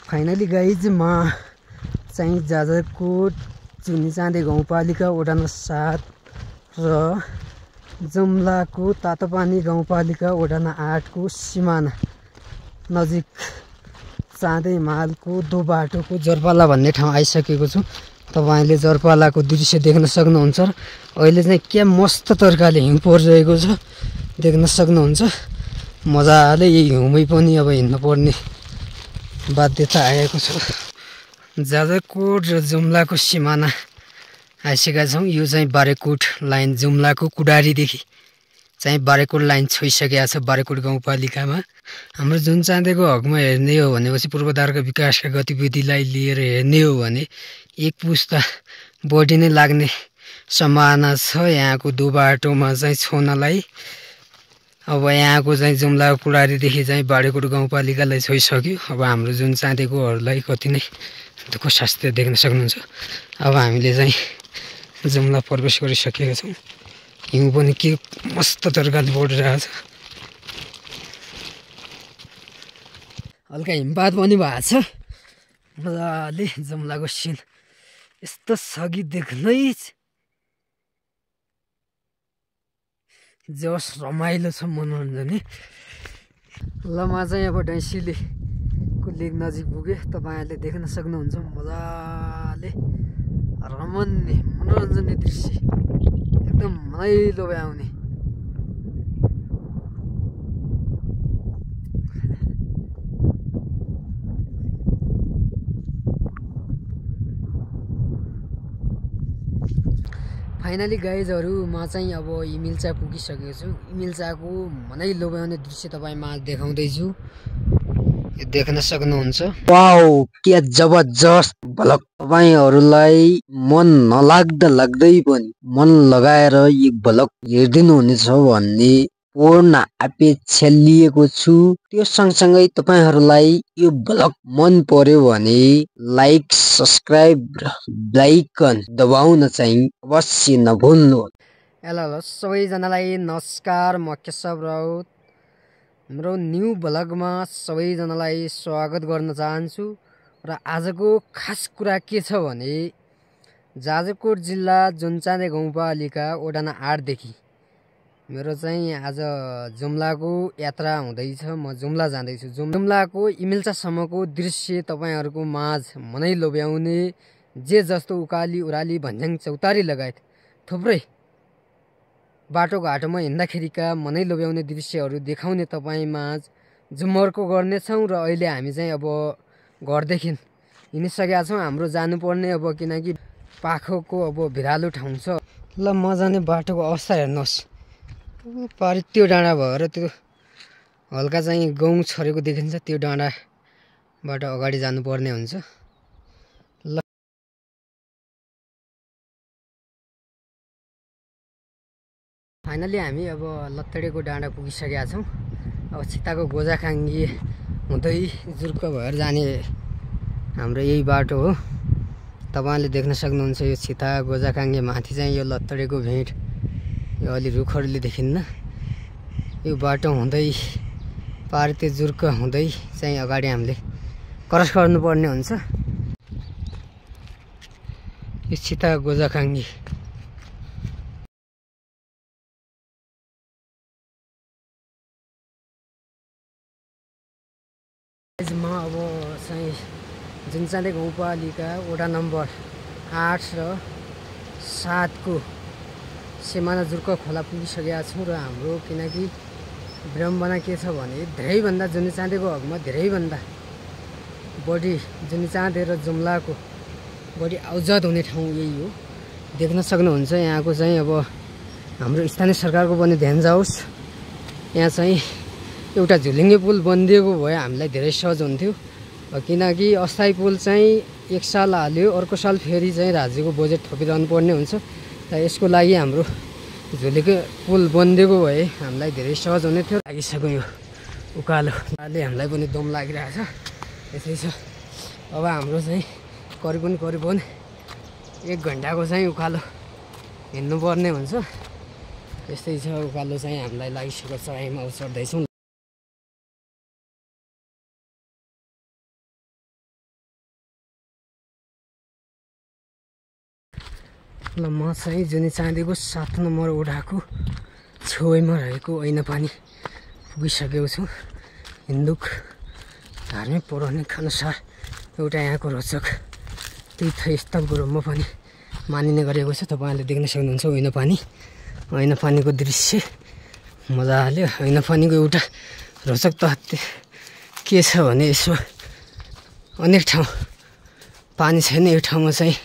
Finally guys म चाहिँ जाजरकोट चुनिचाँदे गाउँपालिका वडा नम्बर 7 र जुम्लाको तातोपानी गाउँपालिका वडा नम्बर 8 को सिमाना नजिक चाँदे हिमालको दो बाटोको जरपाला भन्ने ठाउँ आइसकेको छु। तपाईले जरपालाको दृश्य देख्न सक्नुहुन्छ। अहिले चाहिँ के मस्त तरिकाले हिउँ परिरहेको छ देख्न सक्नुहुन्छ। मजाले यही हिउँमै पनि अब हिँड्नु पर्ने बाध्यता आएको छ। जाजरकोट र जुम्लाको सिमाना आइसकेका छौँ। यो चाहिँ बारेकोट लाइन जुम्लाको कुडारीदेखि चाहिँ बारेकोट लाइन छोइसकेको छ। बारेकोट गाउँपालिकामा हाम्रो जुनचाँदेको हकमा हेर्ने हो भनेपछि पूर्वाधारका विकासका गतिविधिलाई लिएर हेर्ने हो भने एक पुस्ता बढी नै लाग्ने सम्भावना छ यहाँको दो बाटोमा चाहिँ छोनलाई। अब यहाँको चाहिँ जुम्लाको कुडारीदेखि चाहिँ बारेकोट गाउँपालिकालाई छोइसक्यो। अब हाम्रो जुनचाँदेकोहरूलाई कति नै दुःख शास्ति देख्न सक्नुहुन्छ। अब हामीले चाहिँ जुम्ला प्रवेश गरिसकेका छौँ। हिउँ पनि के मस्त तरिकाले बढिरहेछ। हल्का हिमपात पनि भएको छ। मजाले जुम्लाको सिन यस्तो छ कि देख्नै जस रमाइलो छ, मनोरञ्जन। ल म चाहिँ अब डैँसीलेको लेक नजिक पुगेँ। तपाईँहरूले देख्न सक्नुहुन्छ मजाले रमणीय मनोरञ्जन दृश्य एकदम रमाइलो आउने। फाइनली गाइजहरू म चाहिँ अब इमिल्चा पुगिसकेको छु। इमिल्चाको मनै लोभ्याउने दृश्य तपाईँमा देखाउँदैछु। यो देख्न सक्नुहुन्छ। वाउ के जबरजस्त भलक। तपाईहरूलाई मन नलाग्दा लाग्दै पनि मन लगाएर एक भलक हेरिदिनु हुनेछ भन्ने पूर्ण अपेक्षा लिएको छु। त्यो सँगसँगै तपाईँहरूलाई यो भलक मन पर्यो भने लाइक सब्स्क्राइब र बेलायकन दबाउन चाहिँ अवश्य नभुल्नु। ल सबैजनालाई नमस्कार। म केशव राउत हाम्रो न्यू भ्लगमा सबैजनालाई स्वागत गर्न चाहन्छु। र आजको खास कुरा के छ भने जाजरकोट जिल्ला जुनचाँदे गाउँपालिका वडा नम्बर 8 देखि मेरो चाहिँ आज जुम्लाको यात्रा हुँदैछ। म जुम्ला जाँदैछु। जुम्लाको इमिल्चासम्मको दृश्य तपाईँहरूको माझ मनै लोभ्याउने, जे जस्तो उकाली उराली भन्ज्याङ चौतारी लगायत थुप्रै बाटोघाटोमा हिँड्दाखेरिका मनै लोभ्याउने दृश्यहरू देखाउने तपाईँमाझ जुमर्को गर्नेछौँ। र अहिले हामी चाहिँ अब घरदेखि हिँडिसकेका छौँ। हाम्रो जानुपर्ने अब किनकि पाखोको अब भिरालो ठाउँ छ। ल म जाने बाटोको अवस्था हेर्नुहोस्। पारि त्यो डाँडा भएर त्यो हल्का चाहिँ गाउँ छरेको देखिन्छ। त्यो डाँडाबाट अगाडि जानुपर्ने हुन्छ। ल फाइनली हामी अब लत्तडेको डाँडा पुगिसकेका छौँ। अब छिताको गोजाखाङ्गी हुँदै जुर्क भएर जाने हाम्रो यही बाटो हो। तपाईँले देख्न सक्नुहुन्छ यो छिता गोजाखाङ्गे माथि चाहिँ यो लत्तडेको भेट यो अलि रुखहरूले देखिन्न। यो बाटो हुँदै पारि त्यो जुर्क हुँदै चाहिँ अगाडि हामीले क्रस गर्नुपर्ने हुन्छ। यो छिता गोजाखाङ्गी म अब चाहिँ जुनचाँदे गाउँपालिका वडा नम्बर 8 र 7 को सिमाना जुर्क खोला पुगिसकेका छौँ। र हाम्रो किनकि विडम्बना के छ भने धेरैभन्दा जुनचाँदेको हकमा धेरैभन्दा बढी जुनचाँदे र जुम्लाको बढी आउजाद हुने ठाउँ यही हो। देख्न सक्नुहुन्छ यहाँको चाहिँ अब हाम्रो स्थानीय सरकारको पनि ध्यान जाओस्। यहाँ चाहिँ एउटा झुलिङ्गे पुल बनिदिएको भए हामीलाई धेरै सहज हुन्थ्यो। किनकि अस्थायी पुल चाहिँ एक साल हाल्यो, अर्को साल फेरि चाहिँ राज्यको बजेट थपिरहनु पर्ने हुन्छ। र यसको लागि हाम्रो झुलेको पुल बनिदिएको भए हामीलाई धेरै सहज हुने थियो। लागिसक्यो यो उकालोले हामीलाई पनि दम लागिरहेछ। यसै छ अब हाम्रो चाहिँ करिब 1 घन्टाको चाहिँ उकालो हिँड्नुपर्ने हुन्छ। यस्तै छ उकालो चाहिँ हामीलाई लागिसकेको छ। हिमाल चढ्दैछौँ। ल म चाहिँ जुनी चाँदीको 7 नम्बर ओडाको छेउमा रहेको ऐनापानी पुगिसकेको छु। हिन्दू धार्मिक पौराणिक अनुसार एउटा यहाँको रोचक तीर्थस्थलको रूपमा पनि मानिने गरेको छ। तपाईँहरूले देख्न सक्नुहुन्छ ऐनापानीको दृश्य मजाले। ऐनापानीको एउटा रोचक तथ्य के छ भने यसमा अनेक ठाउँ पानी छैन। यो ठाउँमा चाहिँ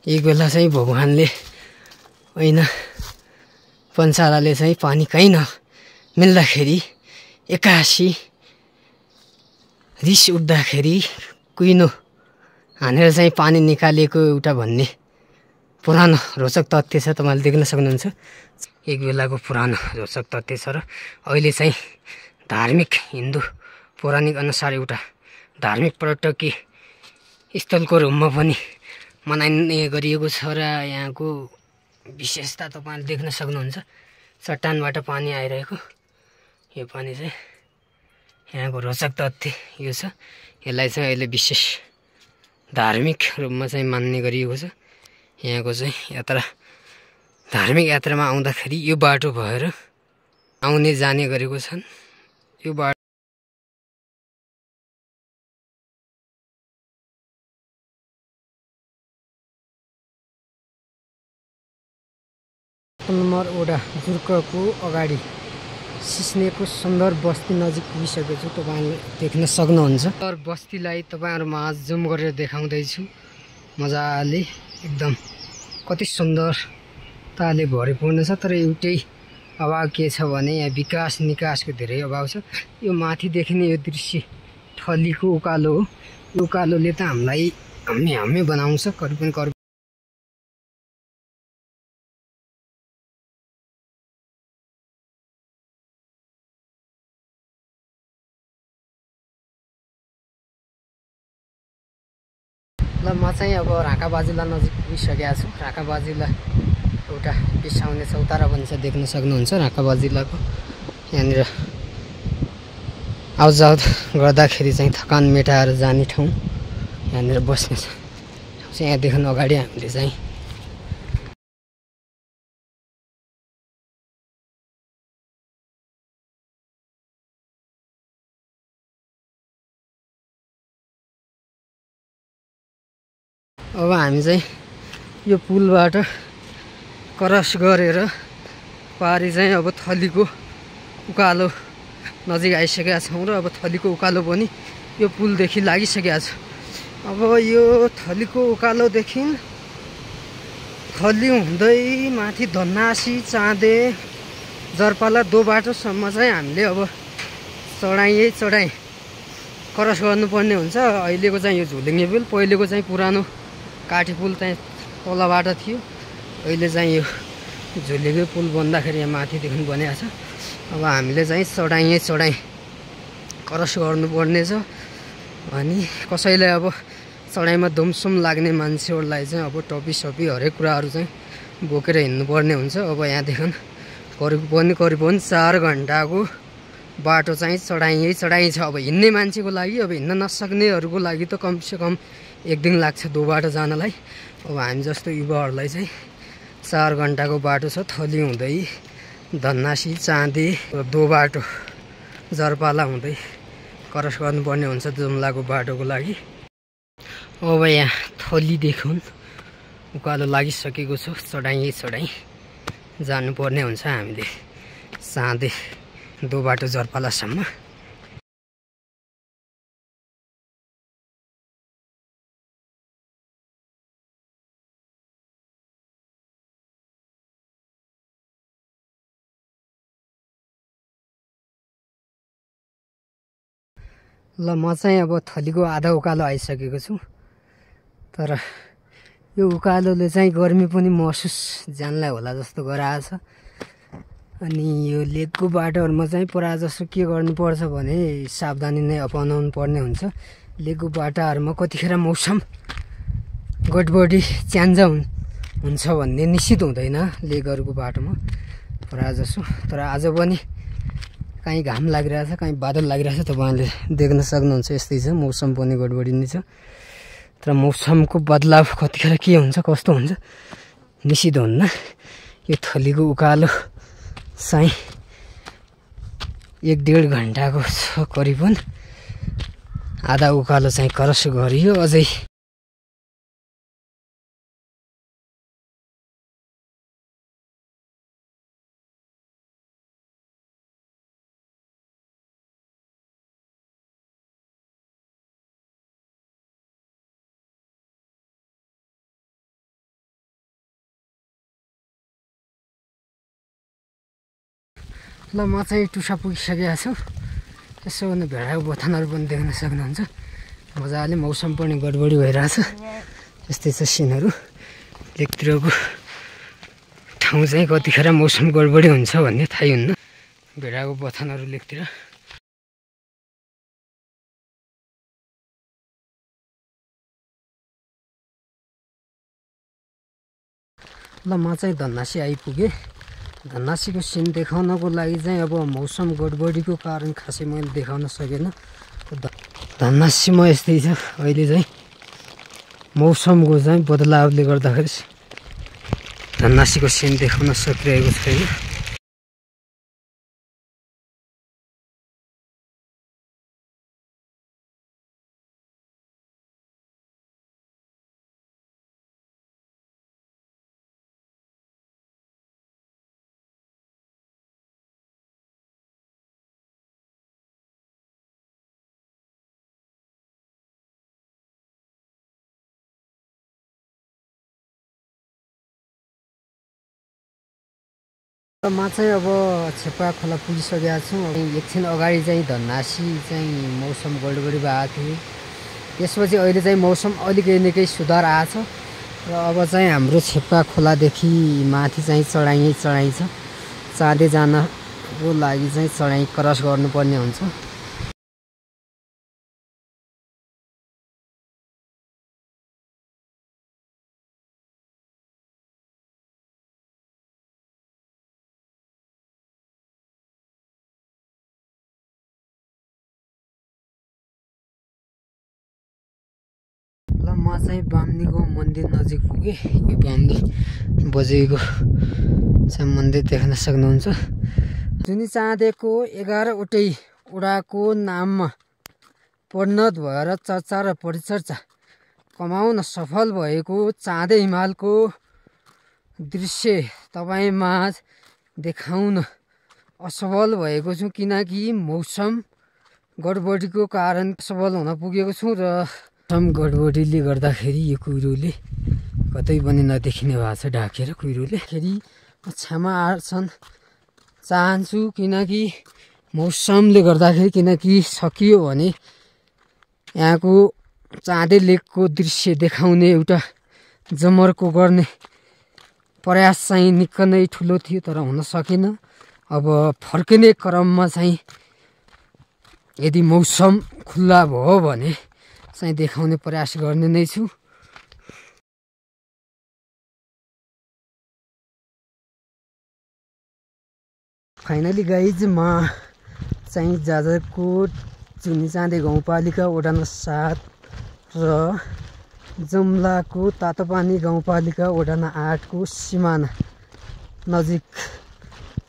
एक बेला चाहिँ भगवानले ऐना पञ्चालाले चाहिँ पानी कहीँ नमिल्दाखेरि 81 रिस उठ्दाखेरि कुइनो हानेर चाहिँ पानी निकालेको एउटा भन्ने पुरानो रोचक तथ्य छ। तपाईँले देख्न सक्नुहुन्छ एक बेलाको पुरानो रोचक तथ्य छ। र अहिले चाहिँ धार्मिक हिन्दू पौराणिक अनुसार एउटा धार्मिक पर्यटकीय स्थलको रूपमा पनि मनाइने गरिएको छ। र यहाँको विशेषता तपाईँले देख्न सक्नुहुन्छ चट्टानबाट पानी आइरहेको। यो पानी चाहिँ यहाँको रोचक तथ्य यो छ। यसलाई चाहिँ अहिले विशेष धार्मिक रूपमा चाहिँ मान्ने गरिएको छ। यहाँको चाहिँ यात्रा धार्मिक यात्रामा आउँदाखेरि यो बाटो भएर आउने जाने गरेको छन्। यो बाटो नम्बर ओडा जुर्कको अगाडि सिस्नेको सुन्दर बस्ती नजिक पुगिसकेको छु। तपाईँले देख्न सक्नुहुन्छ सुन्दर बस्तीलाई तपाईँहरूमा जुम गरेर देखाउँदैछु मजाले। एकदम कति सुन्दरताले भरिपूर्ण छ। तर एउटै अभाव के छ भने यहाँ विकास निकासको धेरै अभाव छ। यो माथि देखिने यो दृश्य थलीको उकालो हो। यो उकालोले त हामीलाई हामी बनाउँछ करिब ल म चाहिँ अब राका बाजुला नजिक पुगिसकेको छु। राका बाजुला एउटा बिसाउने चौतारा भन्छ, देख्न सक्नुहुन्छ राका बाजुलाको। यहाँनिर आउजाउ गर्दाखेरि चाहिँ थकान मेटाएर जाने ठाउँ यहाँनिर बस्ने छ। यहाँदेखि अगाडि हामीले चाहिँ अब हामी चाहिँ यो पुलबाट क्रस गरेर पारी चाहिँ अब थलीको उकालो नजिक आइसकेका छौँ। र अब थलीको उकालो पनि यो पुलदेखि लागिसकेका छ। अब यो थलीको उकालोदेखि थली हुँदै माथि धन्नासी चाँदे जरपाला दो बाटोसम्म चाहिँ हामीले अब चढाइ क्रस गर्नुपर्ने हुन्छ। अहिलेको चाहिँ यो झुलिङ्गे पुल, पहिलेको चाहिँ पुरानो काठी पुल चाहिँ तलबाट थियो। अहिले चाहिँ यो झुलिङ्गे पुल बन्दाखेरि यहाँ माथिदेखि बनेको छ। अब हामीले चाहिँ चढाइ क्रस गर्नुपर्ने छ। अनि कसैलाई अब चढाइमा धुमसुम लाग्ने मान्छेहरूलाई चाहिँ अब टपी हरेक कुराहरू चाहिँ बोकेर हिँड्नुपर्ने हुन्छ। अब यहाँदेखि करिब 4 घन्टाको बाटो चाहिँ चढाइ छ। अब हिँड्ने मान्छेको लागि, अब हिँड्न नसक्नेहरूको लागि त कमसेकम 1 दिन लाग्छ दो बाटो जानलाई। अब हामी जस्तो युवाहरूलाई चाहिँ 4 घन्टाको बाटो छ। थली हुँदै धन्नासी चाँदी दो बाटो जरपाला हुँदै क्रस गर्नुपर्ने हुन्छ जुम्लाको बाटोको लागि। अब यहाँ थलीदेखि उकालो लागिसकेको छ। चढाइ जानुपर्ने हुन्छ हामीले चाँदे दो बाटो जरपालासम्म। ल म चाहिँ अब थलीको आधा उकालो आइसकेको छु। तर यो उकालोले चाहिँ गर्मी पनि महसुस जानलाई होला जस्तो गराएछ। अनि यो लेकको बाटोहरूमा चाहिँ प्रायः जस्तो के गर्नुपर्छ भने सावधानी नै अपनाउनु पर्ने हुन्छ। लेकको बाटाहरूमा कतिखेर मौसम गडबडी च्यान्जा हुन्छ भन्ने निश्चित हुँदैन लेकहरूको बाटोमा प्रायः जसो। तर आज पनि कहीँ घाम लागिरहेछ, कहीँ बादल लागिरहेछ, तपाईँहरूले देख्न सक्नुहुन्छ। यस्तै छ, मौसम पनि गडबडी नै छ। तर मौसमको बदलाव कतिखेर के हुन्छ कस्तो हुन्छ निषिद्ध हुन्न। यो थलीको उकालो चाहिँ 1-1.5 घन्टाको छ करिबन। आधा उकालो चाहिँ क्रस गरियो अझै। ल म चाहिँ टुसा पुगिसकेको छु। यसो भने भेडाको बथानहरू पनि देख्न सक्नुहुन्छ। मजाले मौसम पनि गडबडी भइरहेछ। यस्तै छ सिनहरू। लेकतिरको ठाउँ चाहिँ कतिखेर मौसम गडबडी हुन्छ भन्ने थाहै हुन्न। भेडाको बथानहरू लेकतिर। ल म चाहिँ धन्नासी आइपुगेँ। धन्नासीको सिन देखाउनको लागि चाहिँ अब मौसम गडबडीको कारण खासै मैले देखाउन सकेन। धन्नासीमा यस्तै छ। अहिले चाहिँ मौसमको चाहिँ बदलावले गर्दाखेरि धन्नासीको सिन देखाउन सकिरहेको छैन। म चाहिँ अब छेपा खोला पुगिसकेको छु। एकछिन अगाडि चाहिँ धन्नासी चाहिँ मौसम गडबडी भएको थियो। त्यसपछि अहिले चाहिँ मौसम अलिकति निकै सुधार आएछ र अब चाहिँ हाम्रो छेपा खोलादेखि माथि चाहिँ चढाइ छ। चाँदे जानको लागि चाहिँ चढाइ क्रस गर्नुपर्ने हुन्छ। ल म चाहिँ बामनीको मन्दिर नजिक पुगेँ। यो बामनी बजेको चाहिँ मन्दिर देख्न सक्नुहुन्छ। जुनी चाँदेको 11वटै वडाको नाममा परिणत भएर चर्चा र परिचर्चा कमाउन सफल भएको चाँदे हिमालको दृश्य तपाईँमाझ देखाउन असफल भएको छु, किनकि मौसम गडबडीको कारण सफल हुन पुगेको छु र मौसम गडबडीले गर्दाखेरि यो कुहिरोले कतै पनि नदेखिने भएको छ ढाकेर कुहिरोले। फेरि क्षमा चाहन्छु किनकि मौसमले गर्दाखेरि, किनकि सकियो भने यहाँको चाँदे लेकको दृश्य देखाउने एउटा जमर्को गर्ने प्रयास चाहिँ निकै नै ठुलो थियो तर हुन सकेन। अब फर्किने क्रममा चाहिँ यदि मौसम खुल्ला भयो भने चाहिँ देखाउने प्रयास गर्ने नै छु। फाइनली गाइज म चाहिँ जाजरकोट जुनी चाँदे गाउँपालिका वडा नम्बर 7 र जुम्लाको तातोपानी गाउँपालिका वडा नम्बर 8 को सिमाना नजिक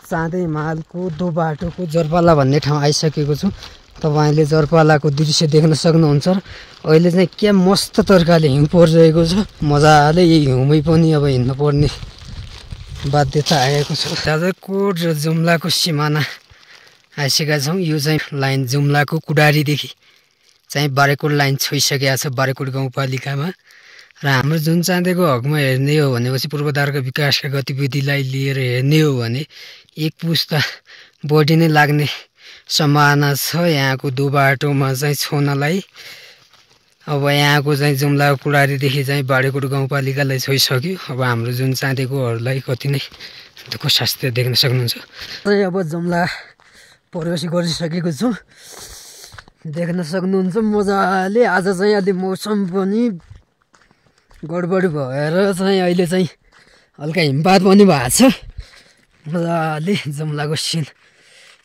चाँदे हिमालको दो बाटोको जरपाला भन्ने ठाउँ आइसकेको छु। तपाईँले जरपालाको दृश्य देख्न सक्नुहुन्छ। अहिले चाहिँ क्या मस्त तरिकाले हिउँ परिरहेको छ। मजाले यही हिउँमै पनि अब हिँड्नुपर्ने बाध्यता आएको छ। जाजरकोट र जुम्लाको सिमाना आइसकेका छौँ। यो चाहिँ लाइन जुम्लाको कुडारीदेखि चाहिँ बारेकोट लाइन छोइसकेको छ बारेकोट गाउँपालिकामा। र हाम्रो जुन चाँदेको हकमा हेर्ने हो भनेपछि पूर्वाधारका विकासका गतिविधिलाई लिएर हेर्ने हो भने एक पुस्ता बढी नै लाग्ने सम्भावना छ यहाँको दो बाटोमा चाहिँ छोनलाई। अब यहाँको चाहिँ जुम्लाको कुडारीदेखि चाहिँ बारेकोट गाउँपालिकालाई छोइसक्यो। अब हाम्रो जुन चाँदेकोहरूलाई कति नै दुःख शास्ति देख्न सक्नुहुन्छ। अब जुम्ला प्रवेश गरिसकेको छु, देख्न सक्नुहुन्छ मजाले। आज चाहिँ अलि मौसम पनि गडबडी भएर चाहिँ अहिले चाहिँ हल्का हिमपात पनि भएको छ। मजाले जुम्लाको सिन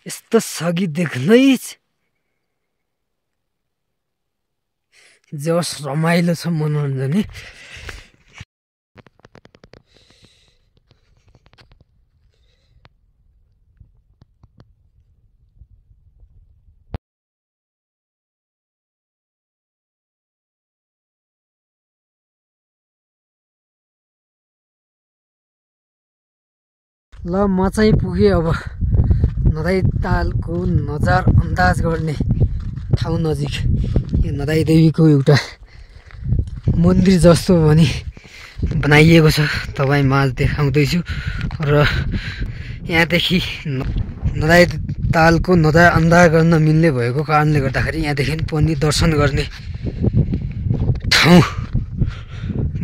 यस्तो छ कि देख्नै जस रमाइलो छ, मनोरञ्जन। ल म चाहिँ पुगेँ अब नदाई तालको नजार अन्दाज गर्ने ठाउँ नजिक। यो नदाई देवीको एउटा मन्दिर जस्तो पनि बनाइएको छ, तपाईँ माझ देखाउँदैछु। र यहाँदेखि नदाई तालको नजार अन्दाज गर्न मिल्ने भएको कारणले गर्दाखेरि यहाँदेखि पनि दर्शन गर्ने ठाउँ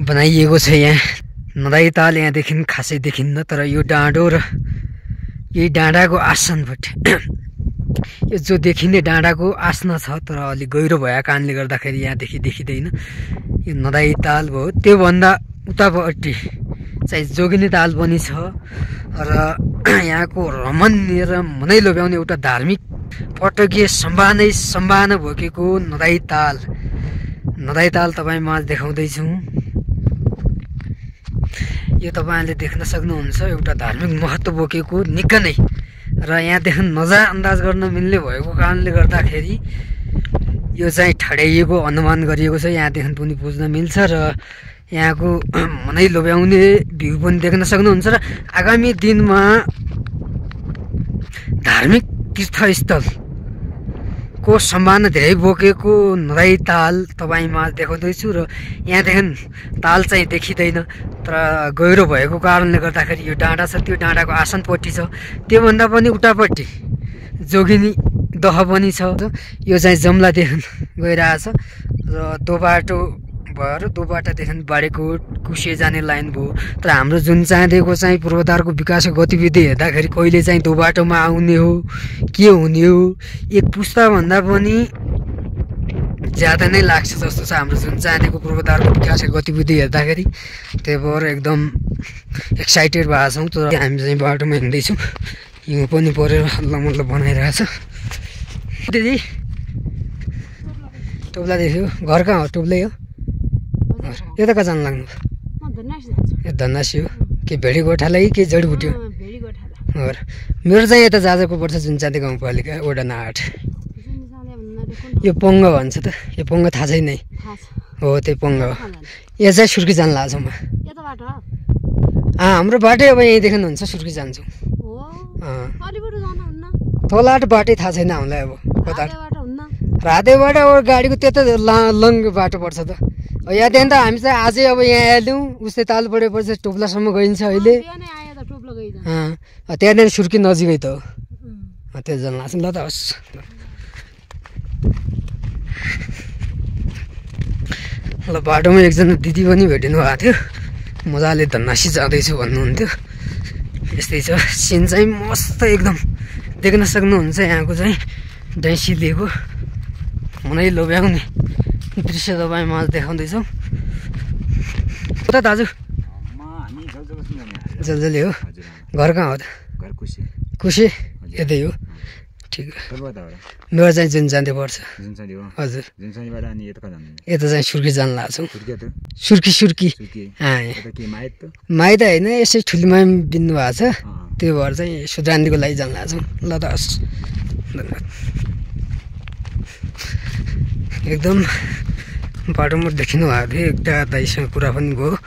बनाइएको छ। यहाँ नदाई ताल यहाँदेखि खासै देखिन्न, तर यो डाँडो र यही डाँडाको आसनपट्टि यो जो देखिने डाँडाको आसना छ, तर अलिक गहिरो भएको कारणले गर्दाखेरि यहाँदेखि देखिँदैन। यो नदाई ताल भयो। त्योभन्दा उतापट्टि चाहिँ जोगिनी ताल पनि छ र यहाँको रमणीय र मनै लोभ्याउने एउटा धार्मिक पर्यटकीय सम्भावना बोकेको नदाई ताल तपाईँ माझ देखाउँदैछु। यो तपाईँले देख्न सक्नुहुन्छ एउटा धार्मिक महत्त्व बोकेको निकै नै, र यहाँदेखि नजार अन्दाज गर्न मिल्ने भएको कारणले गर्दाखेरि यो चाहिँ ठड्याइएको अनुमान गरिएको छ। यहाँदेखि पनि बुझ्न मिल्छ र यहाँको मनै लोभ्याउने भ्यू पनि देख्न सक्नुहुन्छ। र आगामी दिनमा धार्मिक तीर्थस्थलको सम्भावना धेरै बोकेको नदाई ताल तपाईँ माझ देखाउँदैछु। र यहाँदेखि ताल चाहिँ देखिँदैन, तर गहिरो भएको कारणले गर्दाखेरि यो डाँडा छ, त्यो डाँडाको आसनपट्टि छ। त्योभन्दा पनि उतापट्टि जोगिनी दह पनि छ। यो चाहिँ जम्लादेखि गइरहेछ र दो बाटो भएर दो बाटादेखि बाडेकोट कुसे जाने लाइन भयो। तर हाम्रो जुन चाँदेको चाहिँ पूर्वाधारको विकासको गतिविधि हेर्दाखेरि कहिले चाहिँ दो बाटोमा आउने हो के हुने हो, एक पुस्ताभन्दा पनि ज्यादा नै लाग्छ जस्तो छ हाम्रो जुन चाँदेको पूर्वाधारको विकासको गतिविधि हेर्दाखेरि। त्यही भएर एकदम एक्साइटेड भएको छौँ। तर हामी चाहिँ बाटोमा हिँड्दैछौँ, हिउँ पनि परेर हल्ला बनाइरहेछ। दिदी टोप्ला देख्यो, घर कहाँ हो? टोप्लै हो। यता कहाँ जानु लाग्नु? ए धन्नासी हो कि भेडी गोठालाई कि जडीबुटी हो? मेरो चाहिँ यता जाजरको पर्छ जुन चाँदे गाउँपालिका वडा 8। यो पङ्ग भन्छ त, यो पङ्ग थाहा छैन है? हो त्यही पङ्ग हो। यहाँ चाहिँ सुर्की जानु लाग्छ म। हाम्रो बाटै अब यहीँदेखि हुन्छ, सुर्की जान्छौँ। तलाट बाटै थाहा छैन हामीलाई अब कता। रातेबाट अब गाडीको त्यता लङ बाटो पर्छ त। यहाँदेखि त हामी चाहिँ आजै अब यहाँ आइल्यौँ, उस्तै ताल पढेपछि टोप्लासम्म गइन्छ अहिले। त्यहाँदेखि सुर्की नजिकै त हो, त्यो जानु लाग्छ। ल त होस्। ल बाटोमा एकजना दिदी पनि भेटिनु भएको थियो, मजाले धन्नासी जाँदैछु भन्नुहुन्थ्यो। यस्तै छ सिन चाहिँ मस्त एकदम देख्न सक्नुहुन्छ। यहाँको चाहिँ दैसिलिएको मनै लोभ्याउने दृश्य तपाईँ माझ देखाउँदैछौँ। कता दाजु? जलजली हो। घर कहाँ हो त? कुसे यतै हो। ठिक हो। मेरो चाहिँ जुन जाँदै पर्छ। हजुर यता चाहिँ सुर्की जानु लाग्छौँ। सुर्की माइत होइन, यसै ठुली माम बिन्नु भएको छ, त्यो भएर चाहिँ सुद्रान्तिको लागि जानु लाग्छौँ। ल त हस्। एकदम बाटोमा देखिनु भएको थियो, एउटा दाइसँग कुरा पनि भयो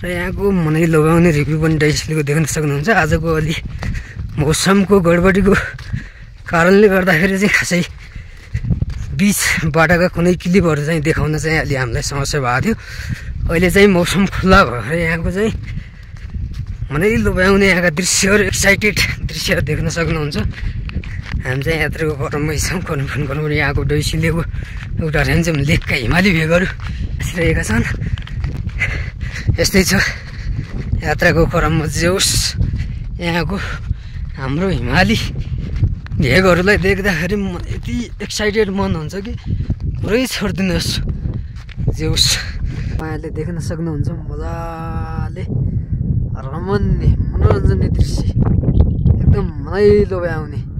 र यहाँको मनै लोभ्याउने रिभ्यू पनि दाइसीको देख्न सक्नुहुन्छ। आजको अलि मौसमको गडबडीको कारणले गर्दाखेरि चाहिँ खासै बिच बाटाका कुनै क्लिपहरू चाहिँ देखाउन चाहिँ अलि हामीलाई समस्या भएको थियो। अहिले चाहिँ मौसम खुल्ला भएर यहाँको चाहिँ मनै लोभ्याउने यहाँका दृश्यहरू, एक्साइटेड दृश्यहरू देख्न सक्नुहुन्छ। हामी चाहिँ यात्राको क्रममै छौँ। कन्फर्म यहाँको डैसिलेको एउटा रेन्जम लेकका हिमाली भेगहरू आइरहेका छन्। यस्तै छ यात्राको क्रममा। जे होस् यहाँको हाम्रो हिमाली भेगहरूलाई देख्दाखेरि यति एक्साइटेड मन हुन्छ कि पुरै छोडिदिनुहोस्। जे होस् तपाईँहरूले देख्न सक्नुहुन्छ मजाले रमणीय मनोरञ्जनीय दृश्य, एकदम मनै लोभ्याउने।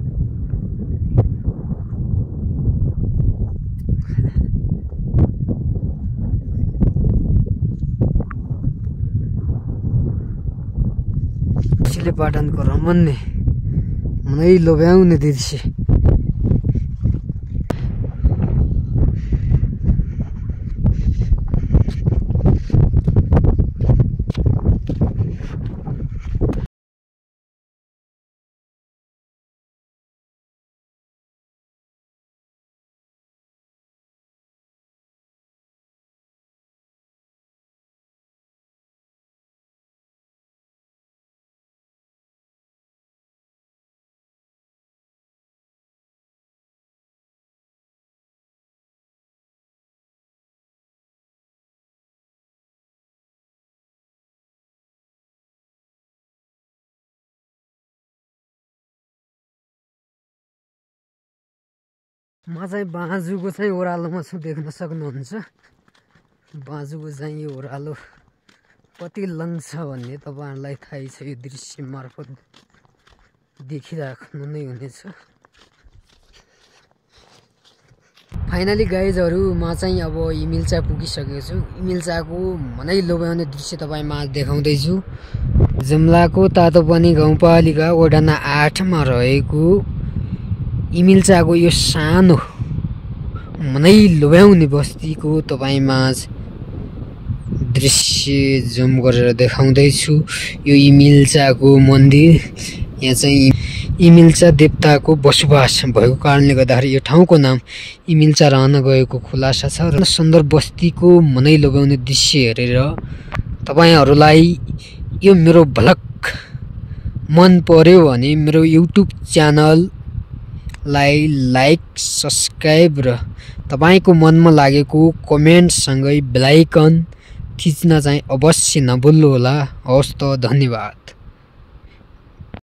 पाटनको रमणीय मनै लोभ्याउने दृश्य। म चाहिँ बाँझुको चाहिँ ओह्रालोमा छु, देख्न सक्नुहुन्छ। बाँझुको चाहिँ यो ओह्रालो कति लङ्छ भन्ने तपाईँहरूलाई थाहै छ, यो दृश्य मार्फत देखिराख्नु नै हुनेछ। फाइनली गाइजहरू म चाहिँ अब इमिल्चा पुगिसकेको छु। इमिल्चाको मनै लोभ्याउने दृश्य तपाईँमा देखाउँदैछु। जुम्लाको तातोपानी गाउँपालिका वडा नम्बर 8 मा रहेको इमिल्चाको यो सानो मनै लोभ्याउने बस्तीको तपाईँमाझ दृश्य जुम गरेर देखाउँदैछु। यो इमिल्चाको मन्दिर, यहाँ चाहिँ इमिल्चा देवताको बसोबास भएको कारणले गर्दाखेरि यो ठाउँको नाम इमिल्चा रहन गएको खुलासा छ। र सुन्दर बस्तीको मनै लोभ्याउने दृश्य हेरेर तपाईँहरूलाई यो मेरो भ्लग मन पर्यो भने मेरो युट्युब च्यानललाई लाइक, सब्सक्राइब र तपाईँको मनमा लागेको कमेन्टसँगै बेल आइकन थिच्न चाहिँ अवश्य नभुल्नुहोला। हवस् त, धन्यवाद।